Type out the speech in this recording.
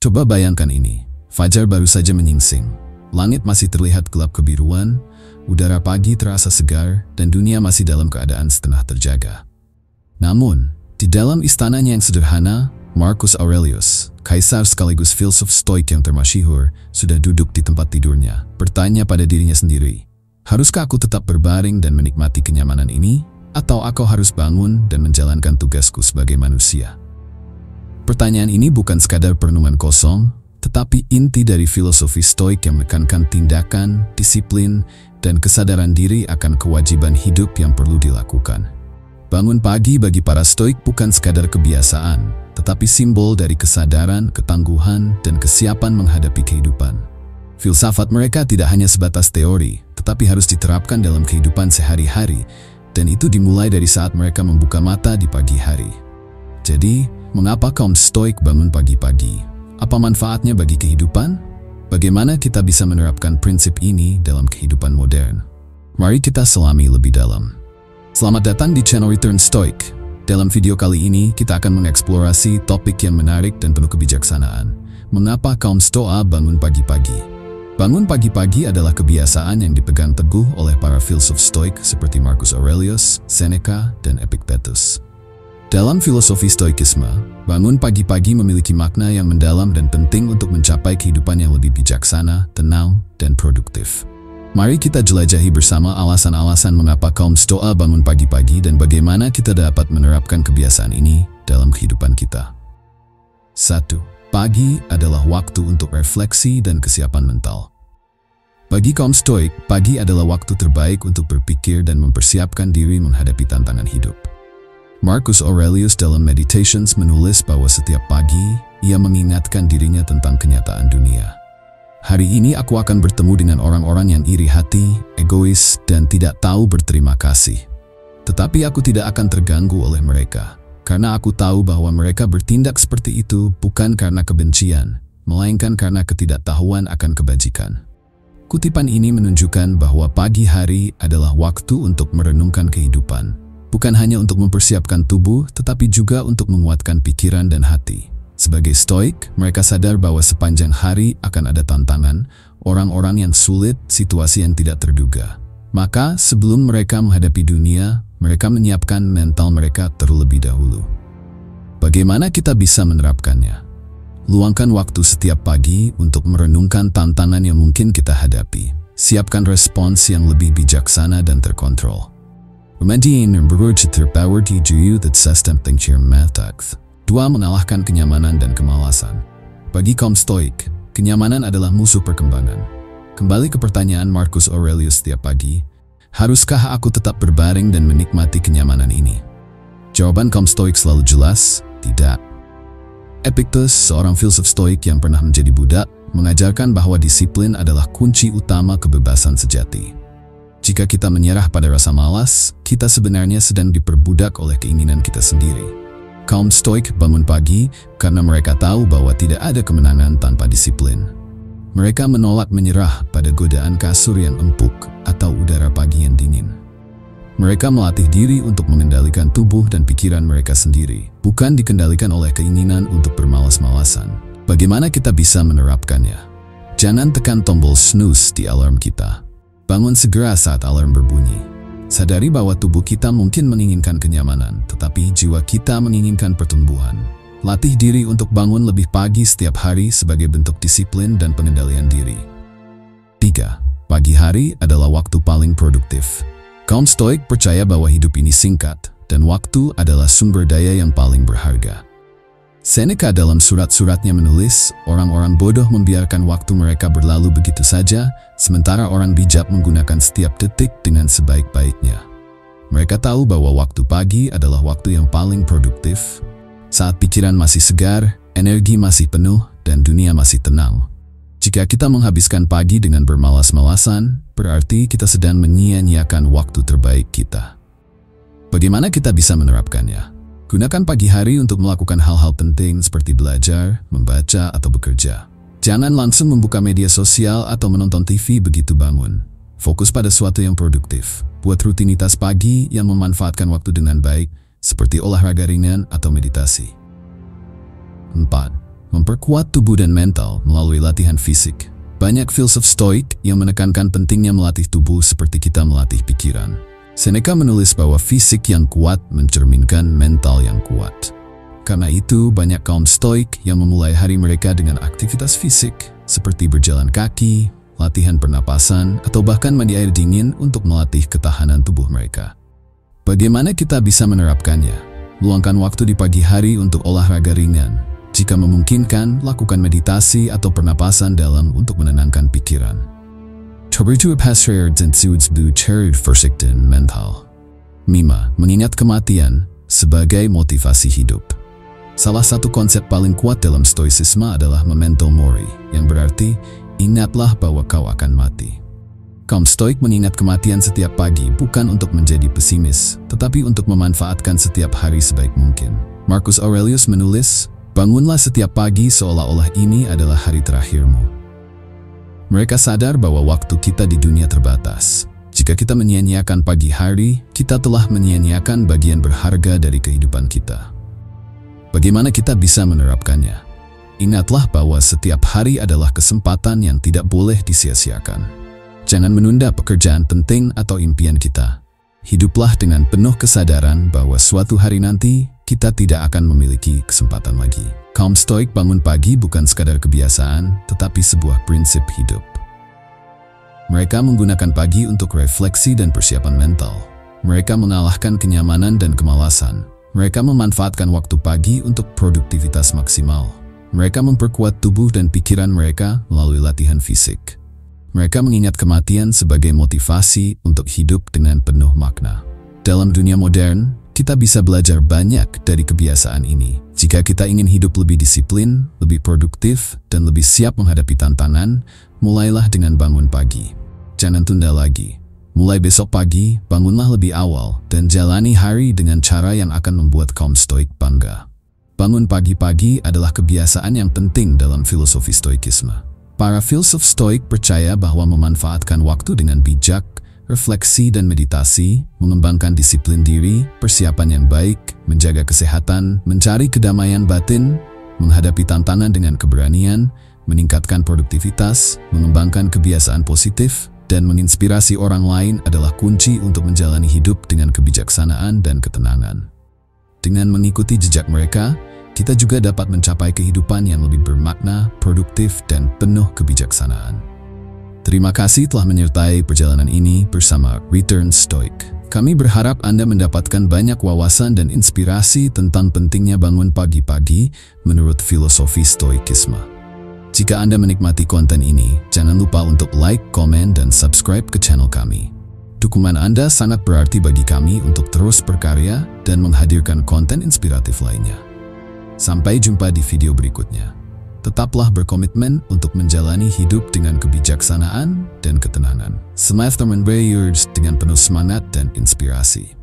Coba bayangkan ini, fajar baru saja menyingsing. Langit masih terlihat gelap kebiruan, udara pagi terasa segar, dan dunia masih dalam keadaan setengah terjaga. Namun, di dalam istananya yang sederhana, Marcus Aurelius, kaisar sekaligus filsuf stoik yang termasyhur, sudah duduk di tempat tidurnya, bertanya pada dirinya sendiri, haruskah aku tetap berbaring dan menikmati kenyamanan ini, atau aku harus bangun dan menjalankan tugasku sebagai manusia? Pertanyaan ini bukan sekadar perenungan kosong, tetapi inti dari filosofi stoik yang menekankan tindakan, disiplin, dan kesadaran diri akan kewajiban hidup yang perlu dilakukan. Bangun pagi bagi para stoik bukan sekadar kebiasaan, tetapi simbol dari kesadaran, ketangguhan, dan kesiapan menghadapi kehidupan. Filsafat mereka tidak hanya sebatas teori, tetapi harus diterapkan dalam kehidupan sehari-hari, dan itu dimulai dari saat mereka membuka mata di pagi hari. Jadi, mengapa kaum stoik bangun pagi-pagi? Apa manfaatnya bagi kehidupan? Bagaimana kita bisa menerapkan prinsip ini dalam kehidupan modern? Mari kita selami lebih dalam. Selamat datang di channel Return Stoik. Dalam video kali ini, kita akan mengeksplorasi topik yang menarik dan penuh kebijaksanaan. Mengapa kaum Stoa bangun pagi-pagi? Bangun pagi-pagi adalah kebiasaan yang dipegang teguh oleh para filsuf stoik seperti Marcus Aurelius, Seneca, dan Epictetus. Dalam filosofi stoikisme, bangun pagi-pagi memiliki makna yang mendalam dan penting untuk mencapai kehidupan yang lebih bijaksana, tenang, dan produktif. Mari kita jelajahi bersama alasan-alasan mengapa kaum Stoa bangun pagi-pagi dan bagaimana kita dapat menerapkan kebiasaan ini dalam kehidupan kita. 1. Pagi adalah waktu untuk refleksi dan kesiapan mental. Bagi kaum stoik, pagi adalah waktu terbaik untuk berpikir dan mempersiapkan diri menghadapi tantangan hidup. Marcus Aurelius dalam Meditations menulis bahwa setiap pagi, ia mengingatkan dirinya tentang kenyataan dunia. Hari ini aku akan bertemu dengan orang-orang yang iri hati, egois, dan tidak tahu berterima kasih. Tetapi aku tidak akan terganggu oleh mereka, karena aku tahu bahwa mereka bertindak seperti itu bukan karena kebencian, melainkan karena ketidaktahuan akan kebajikan. Kutipan ini menunjukkan bahwa pagi hari adalah waktu untuk merenungkan kehidupan, bukan hanya untuk mempersiapkan tubuh, tetapi juga untuk menguatkan pikiran dan hati. Sebagai stoik, mereka sadar bahwa sepanjang hari akan ada tantangan, orang-orang yang sulit, situasi yang tidak terduga. Maka, sebelum mereka menghadapi dunia, mereka menyiapkan mental mereka terlebih dahulu. Bagaimana kita bisa menerapkannya? Luangkan waktu setiap pagi untuk merenungkan tantangan yang mungkin kita hadapi. Siapkan respons yang lebih bijaksana dan terkontrol. Kemudian berusaha terpower tujuh that system thinking methods. 2. Mengalahkan kenyamanan dan kemalasan. Bagi kaum stoik, kenyamanan adalah musuh perkembangan. Kembali ke pertanyaan Marcus Aurelius setiap pagi, haruskah aku tetap berbaring dan menikmati kenyamanan ini? Jawaban kaum stoik selalu jelas, tidak. Epictetus, seorang filsuf stoik yang pernah menjadi budak, mengajarkan bahwa disiplin adalah kunci utama kebebasan sejati. Jika kita menyerah pada rasa malas, kita sebenarnya sedang diperbudak oleh keinginan kita sendiri. Kaum stoik bangun pagi karena mereka tahu bahwa tidak ada kemenangan tanpa disiplin. Mereka menolak menyerah pada godaan kasur yang empuk atau udara pagi yang dingin. Mereka melatih diri untuk mengendalikan tubuh dan pikiran mereka sendiri, bukan dikendalikan oleh keinginan untuk bermalas-malasan. Bagaimana kita bisa menerapkannya? Jangan tekan tombol snooze di alarm kita. Bangun segera saat alarm berbunyi. Sadari bahwa tubuh kita mungkin menginginkan kenyamanan, tetapi jiwa kita menginginkan pertumbuhan. Latih diri untuk bangun lebih pagi setiap hari sebagai bentuk disiplin dan pengendalian diri. 3. Pagi hari adalah waktu paling produktif. Kaum stoik percaya bahwa hidup ini singkat, dan waktu adalah sumber daya yang paling berharga. Seneca dalam surat-suratnya menulis, orang-orang bodoh membiarkan waktu mereka berlalu begitu saja, sementara orang bijak menggunakan setiap detik dengan sebaik-baiknya. Mereka tahu bahwa waktu pagi adalah waktu yang paling produktif, saat pikiran masih segar, energi masih penuh, dan dunia masih tenang. Jika kita menghabiskan pagi dengan bermalas-malasan, berarti kita sedang menyia-nyiakan waktu terbaik kita. Bagaimana kita bisa menerapkannya? Gunakan pagi hari untuk melakukan hal-hal penting seperti belajar, membaca, atau bekerja. Jangan langsung membuka media sosial atau menonton TV begitu bangun. Fokus pada sesuatu yang produktif. Buat rutinitas pagi yang memanfaatkan waktu dengan baik, seperti olahraga ringan atau meditasi. 4. memperkuat tubuh dan mental melalui latihan fisik. Banyak filsuf Stoik yang menekankan pentingnya melatih tubuh seperti kita melatih pikiran. Seneca menulis bahwa fisik yang kuat mencerminkan mental yang kuat. Karena itu, banyak kaum Stoik yang memulai hari mereka dengan aktivitas fisik seperti berjalan kaki, latihan pernapasan, atau bahkan mandi air dingin untuk melatih ketahanan tubuh mereka. Bagaimana kita bisa menerapkannya? Luangkan waktu di pagi hari untuk olahraga ringan. Jika memungkinkan, lakukan meditasi atau pernapasan dalam untuk menenangkan pikiran. Terbertu pasir dan sudsbu cerid versikten mental. 5. Mengingat kematian sebagai motivasi hidup. Salah satu konsep paling kuat dalam stoicisme adalah memento mori, yang berarti ingatlah bahwa kau akan mati. Kaum Stoik mengingat kematian setiap pagi bukan untuk menjadi pesimis, tetapi untuk memanfaatkan setiap hari sebaik mungkin. Marcus Aurelius menulis, "Bangunlah setiap pagi seolah-olah ini adalah hari terakhirmu." Mereka sadar bahwa waktu kita di dunia terbatas. Jika kita menyia-nyiakan pagi hari, kita telah menyia-nyiakan bagian berharga dari kehidupan kita. Bagaimana kita bisa menerapkannya? Ingatlah bahwa setiap hari adalah kesempatan yang tidak boleh disia-siakan. Jangan menunda pekerjaan penting atau impian kita. Hiduplah dengan penuh kesadaran bahwa suatu hari nanti kita tidak akan memiliki kesempatan lagi. Kaum Stoik bangun pagi bukan sekadar kebiasaan, tetapi sebuah prinsip hidup. Mereka menggunakan pagi untuk refleksi dan persiapan mental. Mereka mengalahkan kenyamanan dan kemalasan. Mereka memanfaatkan waktu pagi untuk produktivitas maksimal. Mereka memperkuat tubuh dan pikiran mereka melalui latihan fisik. Mereka mengingat kematian sebagai motivasi untuk hidup dengan penuh makna. Dalam dunia modern, kita bisa belajar banyak dari kebiasaan ini. Jika kita ingin hidup lebih disiplin, lebih produktif, dan lebih siap menghadapi tantangan, mulailah dengan bangun pagi. Jangan tunda lagi. Mulai besok pagi, bangunlah lebih awal dan jalani hari dengan cara yang akan membuat kaum Stoik bangga. Bangun pagi-pagi adalah kebiasaan yang penting dalam filosofi Stoikisme. Para filsuf Stoik percaya bahwa memanfaatkan waktu dengan bijak, refleksi dan meditasi, mengembangkan disiplin diri, persiapan yang baik, menjaga kesehatan, mencari kedamaian batin, menghadapi tantangan dengan keberanian, meningkatkan produktivitas, mengembangkan kebiasaan positif, dan menginspirasi orang lain adalah kunci untuk menjalani hidup dengan kebijaksanaan dan ketenangan. Dengan mengikuti jejak mereka, kita juga dapat mencapai kehidupan yang lebih bermakna, produktif, dan penuh kebijaksanaan. Terima kasih telah menyertai perjalanan ini bersama Return Stoik. Kami berharap Anda mendapatkan banyak wawasan dan inspirasi tentang pentingnya bangun pagi-pagi menurut filosofi Stoikisme. Jika Anda menikmati konten ini, jangan lupa untuk like, komen, dan subscribe ke channel kami. Dukungan Anda sangat berarti bagi kami untuk terus berkarya dan menghadirkan konten inspiratif lainnya. Sampai jumpa di video berikutnya. Tetaplah berkomitmen untuk menjalani hidup dengan kebijaksanaan dan ketenangan. Semangat dengan penuh semangat dan inspirasi.